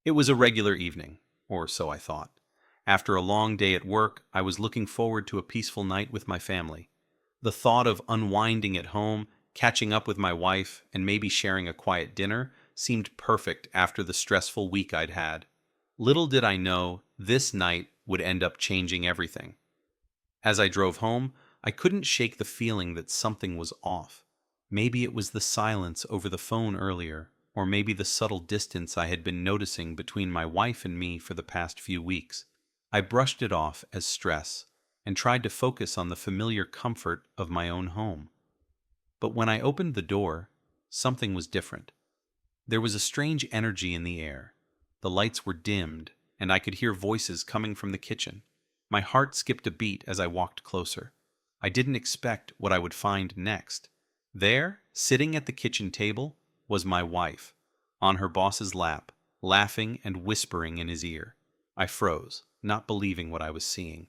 It was a regular evening, or so I thought. After a long day at work, I was looking forward to a peaceful night with my family. The thought of unwinding at home, catching up with my wife, and maybe sharing a quiet dinner seemed perfect after the stressful week I'd had. Little did I know this night would end up changing everything. As I drove home, I couldn't shake the feeling that something was off. Maybe it was the silence over the phone earlier, or maybe the subtle distance I had been noticing between my wife and me for the past few weeks. I brushed it off as stress and tried to focus on the familiar comfort of my own home. But when I opened the door, something was different. There was a strange energy in the air. The lights were dimmed, and I could hear voices coming from the kitchen. My heart skipped a beat as I walked closer. I didn't expect what I would find next. There, sitting at the kitchen table, was my wife, on her boss's lap, laughing and whispering in his ear. I froze, not believing what I was seeing.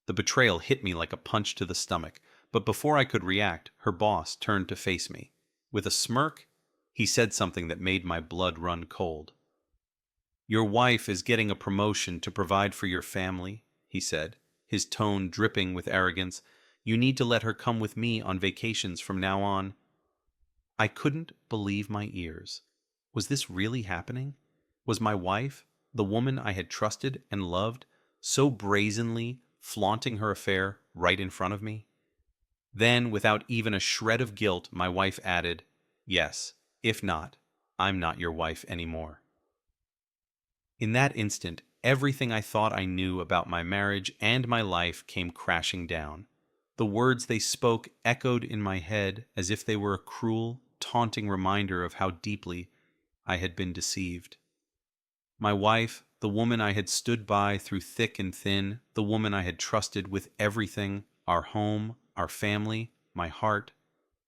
The betrayal hit me like a punch to the stomach, but before I could react, her boss turned to face me. With a smirk, he said something that made my blood run cold. "Your wife is getting a promotion to provide for your family," he said, his tone dripping with arrogance. "You need to let her come with me on vacations from now on." I couldn't believe my ears. Was this really happening? Was my wife, the woman I had trusted and loved, so brazenly flaunting her affair right in front of me? Then, without even a shred of guilt, my wife added, "Yes, if not, I'm not your wife anymore." In that instant, everything I thought I knew about my marriage and my life came crashing down. The words they spoke echoed in my head as if they were a cruel, taunting reminder of how deeply I had been deceived. My wife, the woman I had stood by through thick and thin, the woman I had trusted with everything, our home, our family, my heart,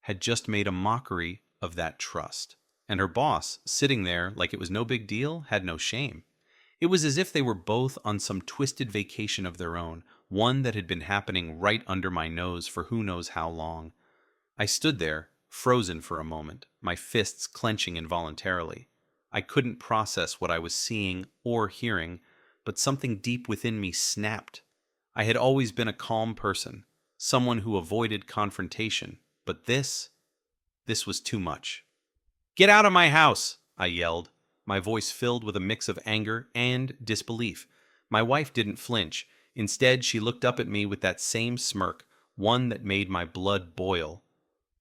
had just made a mockery of that trust. And her boss, sitting there like it was no big deal, had no shame. It was as if they were both on some twisted vacation of their own, one that had been happening right under my nose for who knows how long. I stood there, frozen for a moment, my fists clenching involuntarily. I couldn't process what I was seeing or hearing, but something deep within me snapped. I had always been a calm person, someone who avoided confrontation, but this was too much. "Get out of my house!" I yelled, my voice filled with a mix of anger and disbelief. My wife didn't flinch. Instead, she looked up at me with that same smirk, one that made my blood boil.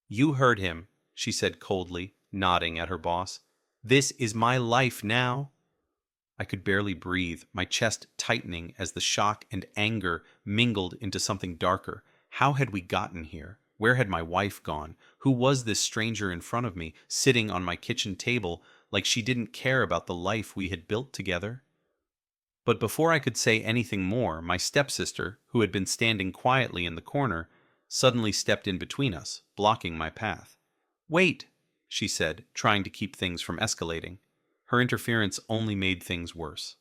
"You heard him," she said coldly, nodding at her boss. "This is my life now." I could barely breathe, my chest tightening as the shock and anger mingled into something darker. How had we gotten here? Where had my wife gone? Who was this stranger in front of me, sitting on my kitchen table like she didn't care about the life we had built together? But before I could say anything more, my stepsister, who had been standing quietly in the corner, suddenly stepped in between us, blocking my path. "Wait," she said, trying to keep things from escalating. Her interference only made things worse.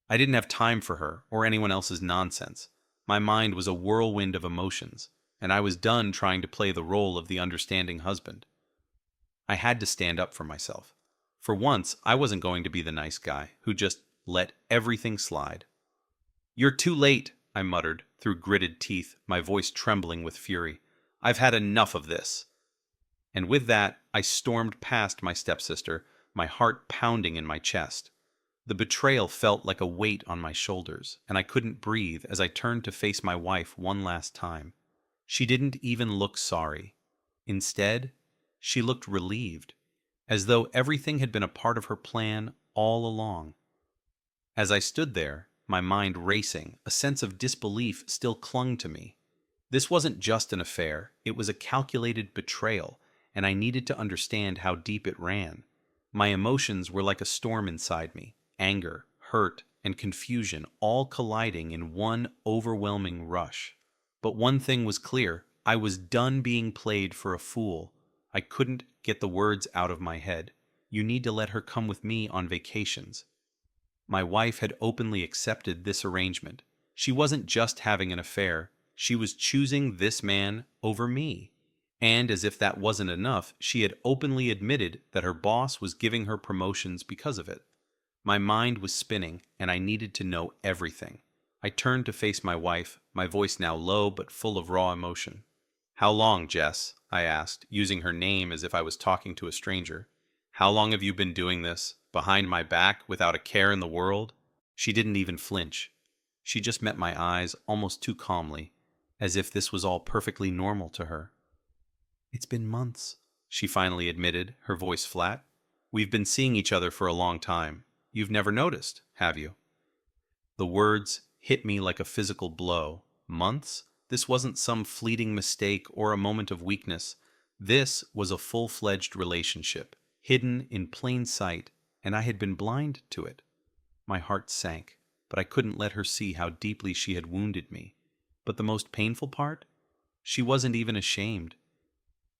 I didn't have time for her or anyone else's nonsense. My mind was a whirlwind of emotions, and I was done trying to play the role of the understanding husband. I had to stand up for myself. For once, I wasn't going to be the nice guy who just let everything slide. "You're too late," I muttered, through gritted teeth, my voice trembling with fury. "I've had enough of this." And with that, I stormed past my stepsister, my heart pounding in my chest. The betrayal felt like a weight on my shoulders, and I couldn't breathe as I turned to face my wife one last time. She didn't even look sorry. Instead, she looked relieved, as though everything had been a part of her plan all along. As I stood there, my mind racing, a sense of disbelief still clung to me. This wasn't just an affair, it was a calculated betrayal, and I needed to understand how deep it ran. My emotions were like a storm inside me, anger, hurt, and confusion all colliding in one overwhelming rush. But one thing was clear, I was done being played for a fool. I couldn't get the words out of my head. "You need to let her come with me on vacations." My wife had openly accepted this arrangement. She wasn't just having an affair, she was choosing this man over me. And as if that wasn't enough, she had openly admitted that her boss was giving her promotions because of it. My mind was spinning, and I needed to know everything. I turned to face my wife, my voice now low but full of raw emotion. "How long, Jess?" I asked, using her name as if I was talking to a stranger. "How long have you been doing this, behind my back, without a care in the world?" She didn't even flinch. She just met my eyes almost too calmly, as if this was all perfectly normal to her. "It's been months," she finally admitted, her voice flat. "We've been seeing each other for a long time. You've never noticed, have you?" The words hit me like a physical blow. Months? This wasn't some fleeting mistake or a moment of weakness. This was a full-fledged relationship, hidden in plain sight, and I had been blind to it. My heart sank, but I couldn't let her see how deeply she had wounded me. But the most painful part? She wasn't even ashamed.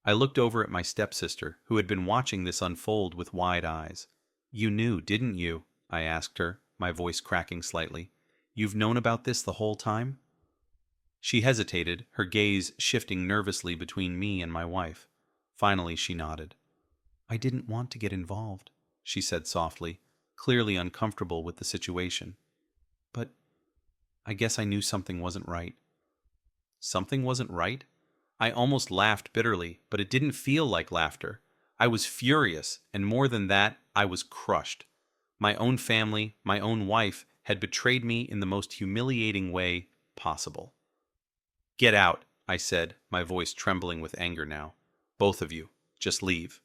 I looked over at my stepsister, who had been watching this unfold with wide eyes. "You knew, didn't you?" I asked her, my voice cracking slightly. "You've known about this the whole time?" She hesitated, her gaze shifting nervously between me and my wife. Finally, she nodded. "I didn't want to get involved," she said softly, clearly uncomfortable with the situation. "But I guess I knew something wasn't right." Something wasn't right? I almost laughed bitterly, but it didn't feel like laughter. I was furious, and more than that, I was crushed. My own family, my own wife, had betrayed me in the most humiliating way possible. "Get out," I said, my voice trembling with anger now. "Both of you. Just leave."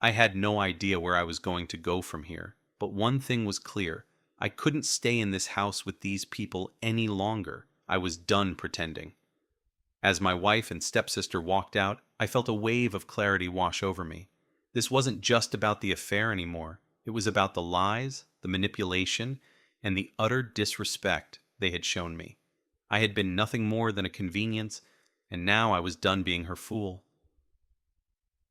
I had no idea where I was going to go from here, but one thing was clear. I couldn't stay in this house with these people any longer. I was done pretending. As my wife and stepsister walked out, I felt a wave of clarity wash over me. This wasn't just about the affair anymore. It was about the lies, the manipulation, and the utter disrespect they had shown me. I had been nothing more than a convenience, and now I was done being her fool.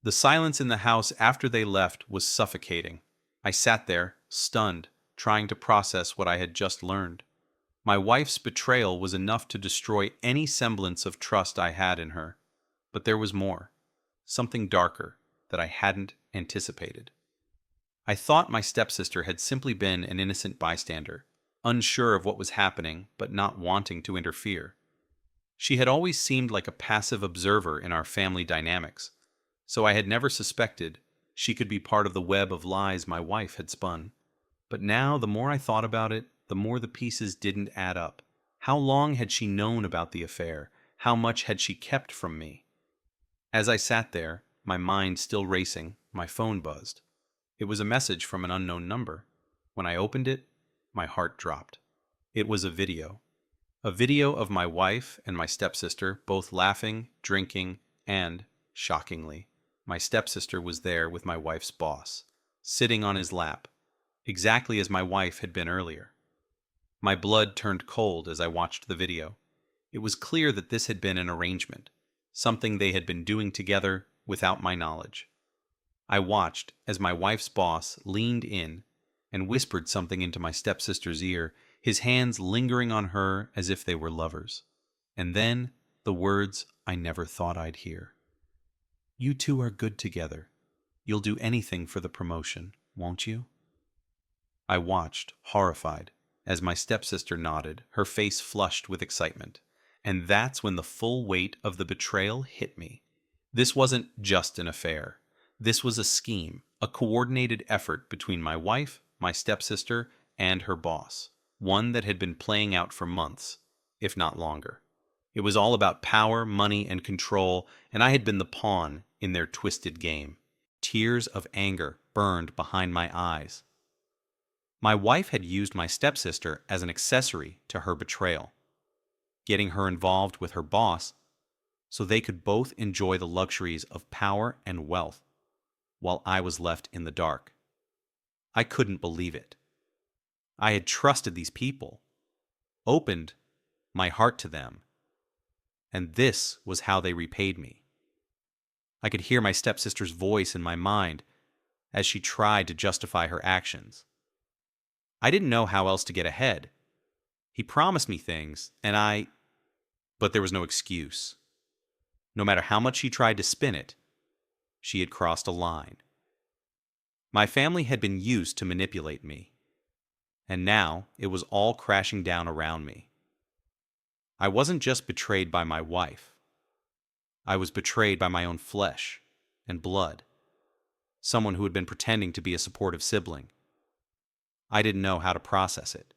The silence in the house after they left was suffocating. I sat there, stunned, trying to process what I had just learned. My wife's betrayal was enough to destroy any semblance of trust I had in her. But there was more. Something darker that I hadn't anticipated. I thought my stepsister had simply been an innocent bystander, unsure of what was happening, but not wanting to interfere. She had always seemed like a passive observer in our family dynamics, so I had never suspected she could be part of the web of lies my wife had spun. But now, the more I thought about it, the more the pieces didn't add up. How long had she known about the affair? How much had she kept from me? As I sat there, my mind still racing, my phone buzzed. It was a message from an unknown number. When I opened it, my heart dropped. It was a video. A video of my wife and my stepsister both laughing, drinking, and, shockingly, my stepsister was there with my wife's boss, sitting on his lap, exactly as my wife had been earlier. My blood turned cold as I watched the video. It was clear that this had been an arrangement, something they had been doing together without my knowledge. I watched as my wife's boss leaned in and whispered something into my stepsister's ear, his hands lingering on her as if they were lovers. And then the words I never thought I'd hear. "You two are good together. You'll do anything for the promotion, won't you?" I watched, horrified, as my stepsister nodded, her face flushed with excitement. And that's when the full weight of the betrayal hit me. This wasn't just an affair. This was a scheme, a coordinated effort between my wife, my stepsister, and her boss, one that had been playing out for months, if not longer. It was all about power, money, and control, and I had been the pawn in their twisted game. Tears of anger burned behind my eyes. My wife had used my stepsister as an accessory to her betrayal, getting her involved with her boss so they could both enjoy the luxuries of power and wealth, while I was left in the dark. I couldn't believe it. I had trusted these people, opened my heart to them, and this was how they repaid me. I could hear my stepsister's voice in my mind as she tried to justify her actions. I didn't know how else to get ahead. He promised me things, but there was no excuse. No matter how much she tried to spin it, she had crossed a line. My family had been used to manipulate me, and now it was all crashing down around me. I wasn't just betrayed by my wife. I was betrayed by my own flesh and blood, someone who had been pretending to be a supportive sibling. I didn't know how to process it.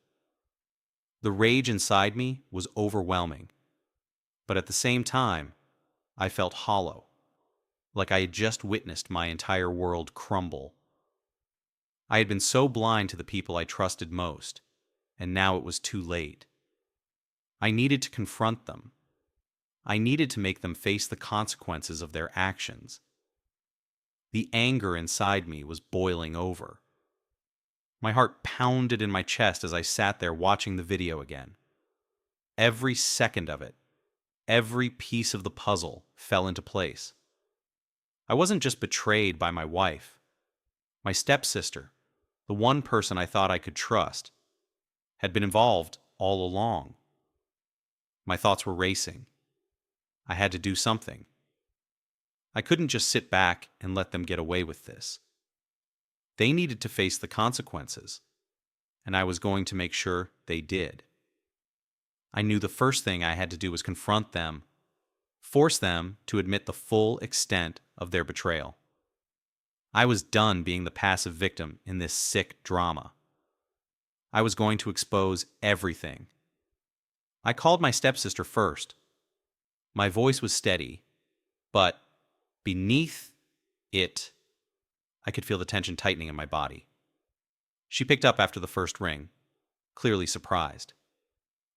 The rage inside me was overwhelming, but at the same time, I felt hollow, like I had just witnessed my entire world crumble. I had been so blind to the people I trusted most, and now it was too late. I needed to confront them. I needed to make them face the consequences of their actions. The anger inside me was boiling over. My heart pounded in my chest as I sat there watching the video again. Every second of it, every piece of the puzzle fell into place. I wasn't just betrayed by my wife. My stepsister, the one person I thought I could trust, had been involved all along. My thoughts were racing. I had to do something. I couldn't just sit back and let them get away with this. They needed to face the consequences, and I was going to make sure they did. I knew the first thing I had to do was confront them, force them to admit the full extent of their betrayal. I was done being the passive victim in this sick drama. I was going to expose everything. I called my stepsister first. My voice was steady, but beneath it, I could feel the tension tightening in my body. She picked up after the first ring, clearly surprised.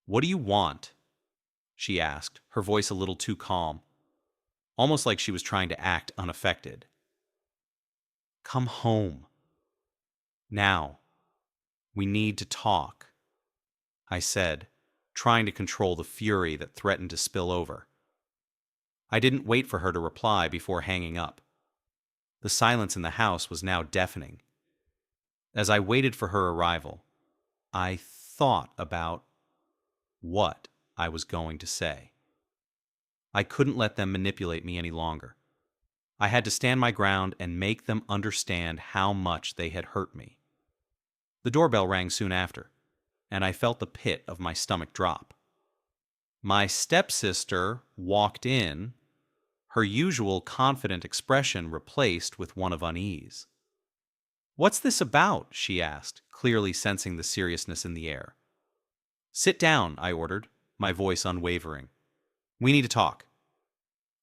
"What do you want?" she asked, her voice a little too calm, almost like she was trying to act unaffected. "Come home. Now. We need to talk," I said, trying to control the fury that threatened to spill over. I didn't wait for her to reply before hanging up. The silence in the house was now deafening. As I waited for her arrival, I thought about what I was going to say. I couldn't let them manipulate me any longer. I had to stand my ground and make them understand how much they had hurt me. The doorbell rang soon after, and I felt the pit of my stomach drop. My stepsister walked in, her usual confident expression replaced with one of unease. "What's this about?" she asked, clearly sensing the seriousness in the air. "Sit down," I ordered, my voice unwavering. "We need to talk."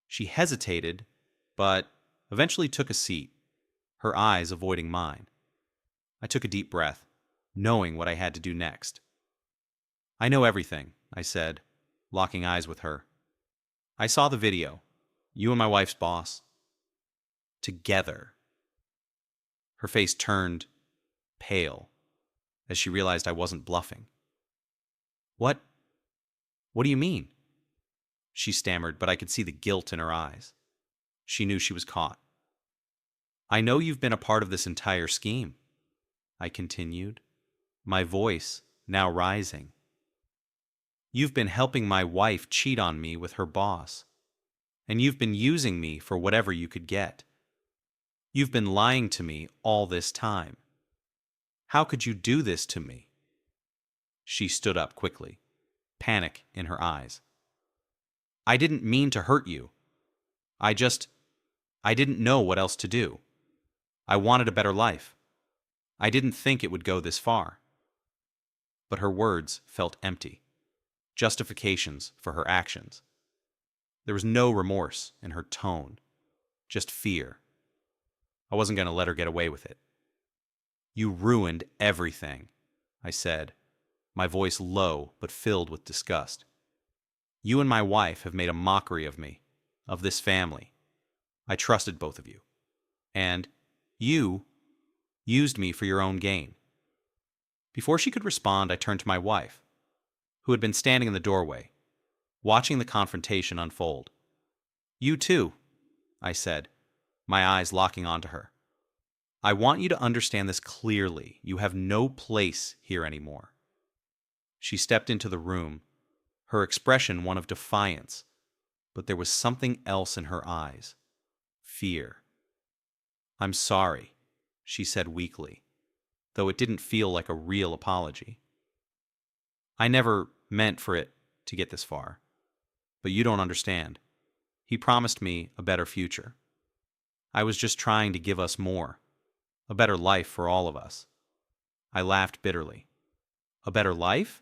She hesitated, but eventually took a seat, her eyes avoiding mine. I took a deep breath, knowing what I had to do next. "I know everything," I said, locking eyes with her. "I saw the video. You and my wife's boss. Together." Her face turned pale as she realized I wasn't bluffing. What do you mean?" she stammered, but I could see the guilt in her eyes. She knew she was caught. "I know you've been a part of this entire scheme," I continued, my voice now rising. "You've been helping my wife cheat on me with her boss, and you've been using me for whatever you could get. You've been lying to me all this time. How could you do this to me?" She stood up quickly, panic in her eyes. "I didn't mean to hurt you. I didn't know what else to do. I wanted a better life. I didn't think it would go this far." But her words felt empty, justifications for her actions. There was no remorse in her tone, just fear. I wasn't going to let her get away with it. "You ruined everything," I said, my voice low but filled with disgust. "You and my wife have made a mockery of me, of this family. I trusted both of you. And you used me for your own gain." Before she could respond, I turned to my wife, who had been standing in the doorway, watching the confrontation unfold. "You too," I said, my eyes locking onto her. "I want you to understand this clearly. You have no place here anymore." She stepped into the room, her expression one of defiance, but there was something else in her eyes. Fear. "I'm sorry," she said weakly, though it didn't feel like a real apology. I never meant for it to get this far, but you don't understand. He promised me a better future. I was just trying to give us more, a better life for all of us. I laughed bitterly. A better life?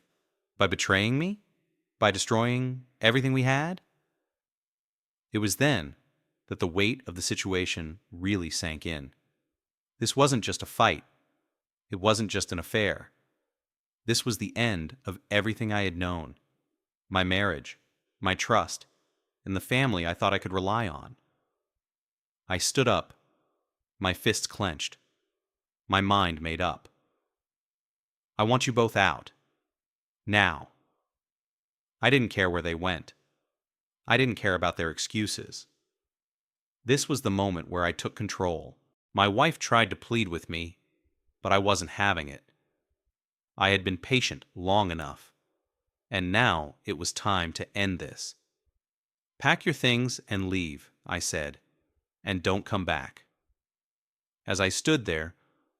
By betraying me? By destroying everything we had? It was then that the weight of the situation really sank in. This wasn't just a fight. It wasn't just an affair. This was the end of everything I had known. My marriage, my trust, and the family I thought I could rely on. I stood up, my fists clenched, my mind made up. I want you both out. Now. I didn't care where they went. I didn't care about their excuses. This was the moment where I took control. My wife tried to plead with me, but I wasn't having it. I had been patient long enough, and now it was time to end this. Pack your things and leave, I said, and don't come back. As I stood there,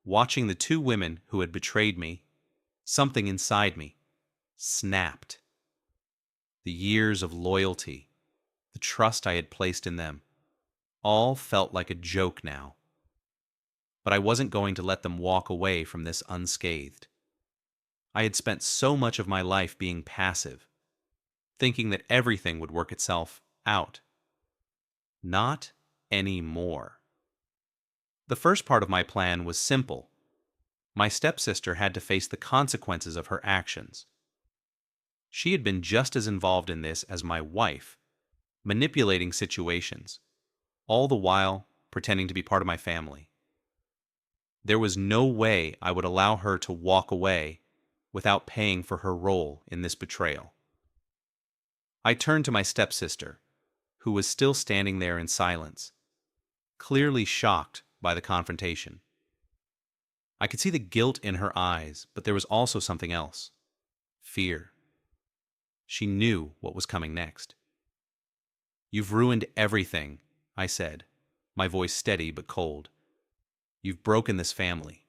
watching the two women who had betrayed me, something inside me snapped. The years of loyalty, the trust I had placed in them, all felt like a joke now. But I wasn't going to let them walk away from this unscathed. I had spent so much of my life being passive, thinking that everything would work itself out. Not anymore. The first part of my plan was simple. My stepsister had to face the consequences of her actions. She had been just as involved in this as my wife, manipulating situations, all the while pretending to be part of my family. There was no way I would allow her to walk away without paying for her role in this betrayal. I turned to my stepsister, who was still standing there in silence, clearly shocked by the confrontation. I could see the guilt in her eyes, but there was also something else. Fear. She knew what was coming next. "You've ruined everything," I said, my voice steady but cold. "You've broken this family,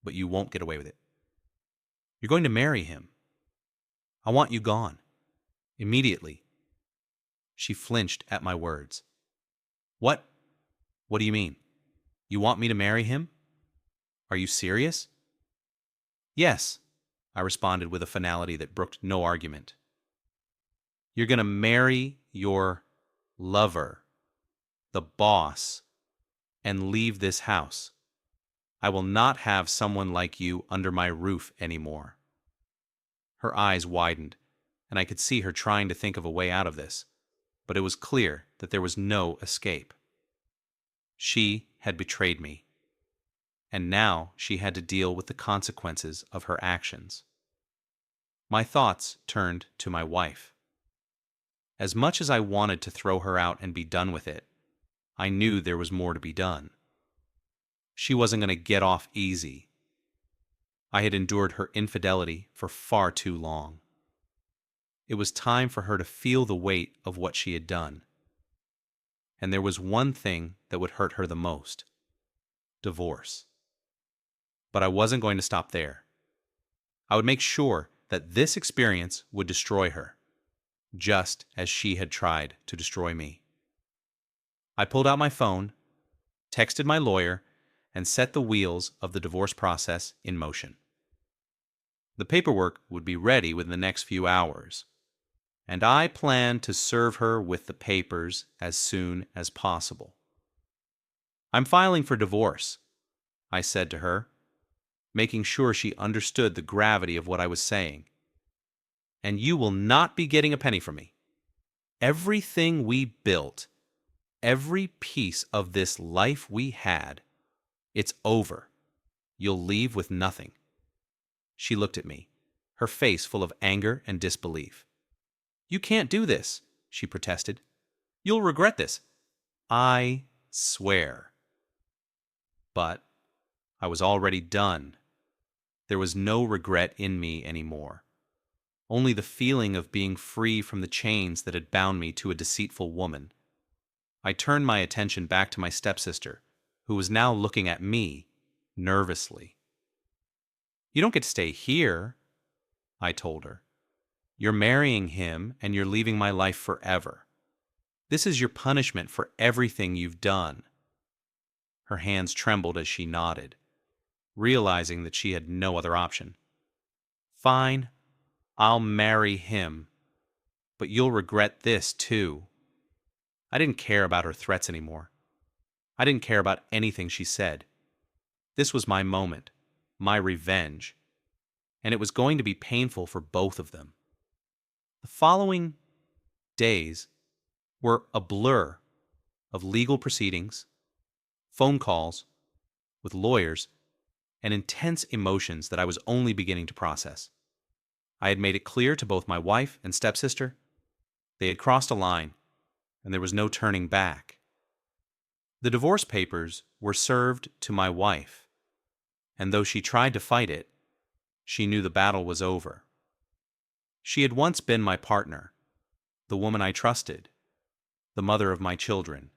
but you won't get away with it. You're going to marry him. I want you gone. Immediately." She flinched at my words. "What? What do you mean? You want me to marry him? Are you serious?" "Yes," I responded with a finality that brooked no argument. "You're going to marry your lover, the boss, and leave this house. I will not have someone like you under my roof anymore." Her eyes widened, and I could see her trying to think of a way out of this, but it was clear that there was no escape. She had betrayed me, and now she had to deal with the consequences of her actions. My thoughts turned to my wife. As much as I wanted to throw her out and be done with it, I knew there was more to be done. She wasn't going to get off easy. I had endured her infidelity for far too long. It was time for her to feel the weight of what she had done. And there was one thing that would hurt her the most: divorce. But I wasn't going to stop there. I would make sure that this experience would destroy her, just as she had tried to destroy me. I pulled out my phone, texted my lawyer, and set the wheels of the divorce process in motion. The paperwork would be ready within the next few hours, and I planned to serve her with the papers as soon as possible. "I'm filing for divorce," I said to her, making sure she understood the gravity of what I was saying. "And you will not be getting a penny from me. Everything we built, every piece of this life we had, it's over. You'll leave with nothing." She looked at me, her face full of anger and disbelief. "You can't do this," she protested. "You'll regret this." "I swear." But I was already done. There was no regret in me anymore. Only the feeling of being free from the chains that had bound me to a deceitful woman. I turned my attention back to my stepsister, who was now looking at me nervously. "You don't get to stay here," I told her. "You're marrying him and you're leaving my life forever. This is your punishment for everything you've done." Her hands trembled as she nodded, realizing that she had no other option. "Fine, I'll marry him, but you'll regret this too." I didn't care about her threats anymore. I didn't care about anything she said. This was my moment, my revenge, and it was going to be painful for both of them. The following days were a blur of legal proceedings, phone calls with lawyers, and intense emotions that I was only beginning to process. I had made it clear to both my wife and stepsister they had crossed a line, and there was no turning back. The divorce papers were served to my wife, and though she tried to fight it, she knew the battle was over. She had once been my partner, the woman I trusted, the mother of my children.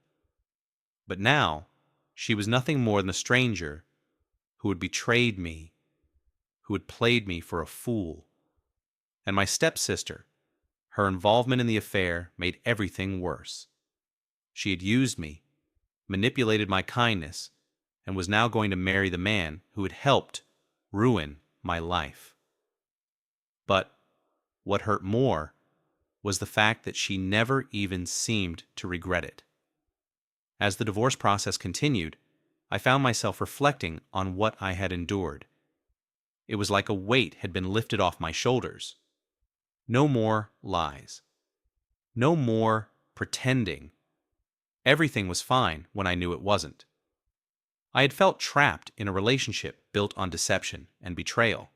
But now, she was nothing more than a stranger who had betrayed me, who had played me for a fool. And my stepsister, her involvement in the affair made everything worse. She had used me, manipulated my kindness, and was now going to marry the man who had helped ruin my life. But what hurt more was the fact that she never even seemed to regret it. As the divorce process continued, I found myself reflecting on what I had endured. It was like a weight had been lifted off my shoulders. No more lies. No more pretending. Everything was fine when I knew it wasn't. I had felt trapped in a relationship built on deception and betrayal.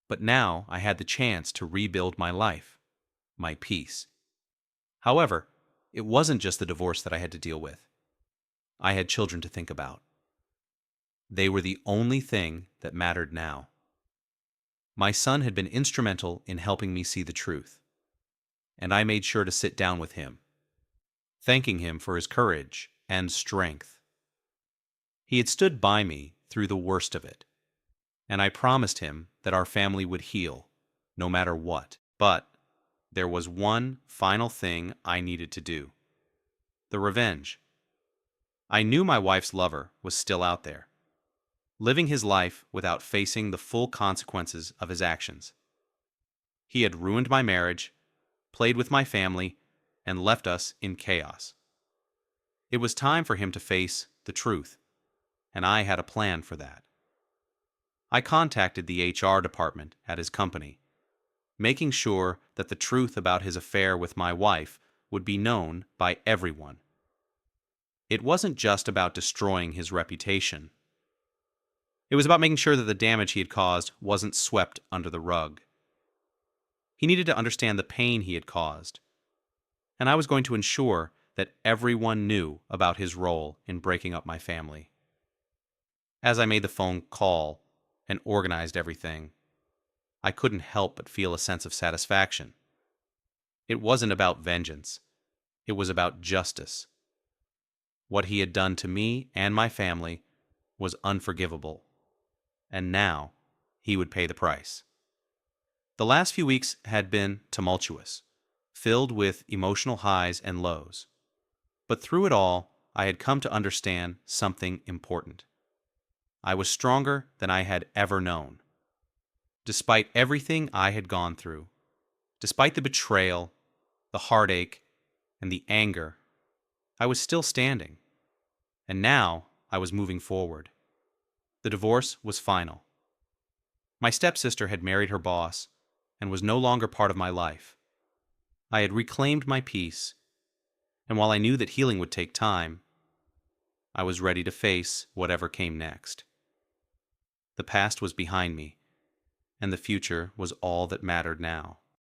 But now I had the chance to rebuild my life, my peace. However, it wasn't just the divorce that I had to deal with. I had children to think about. They were the only thing that mattered now. My son had been instrumental in helping me see the truth, and I made sure to sit down with him, thanking him for his courage and strength. He had stood by me through the worst of it, and I promised him that our family would heal, no matter what. But there was one final thing I needed to do: the revenge. I knew my wife's lover was still out there, living his life without facing the full consequences of his actions. He had ruined my marriage, played with my family, and left us in chaos. It was time for him to face the truth, and I had a plan for that. I contacted the HR department at his company, making sure that the truth about his affair with my wife would be known by everyone. It wasn't just about destroying his reputation. It was about making sure that the damage he had caused wasn't swept under the rug. He needed to understand the pain he had caused, and I was going to ensure that everyone knew about his role in breaking up my family. As I made the phone call and organized everything, I couldn't help but feel a sense of satisfaction. It wasn't about vengeance. It was about justice. What he had done to me and my family was unforgivable, and now he would pay the price. The last few weeks had been tumultuous, filled with emotional highs and lows. But through it all, I had come to understand something important. I was stronger than I had ever known. Despite everything I had gone through, despite the betrayal, the heartache, and the anger, I was still standing. And now I was moving forward. The divorce was final. My stepsister had married her boss and was no longer part of my life. I had reclaimed my peace, and while I knew that healing would take time, I was ready to face whatever came next. The past was behind me, and the future was all that mattered now.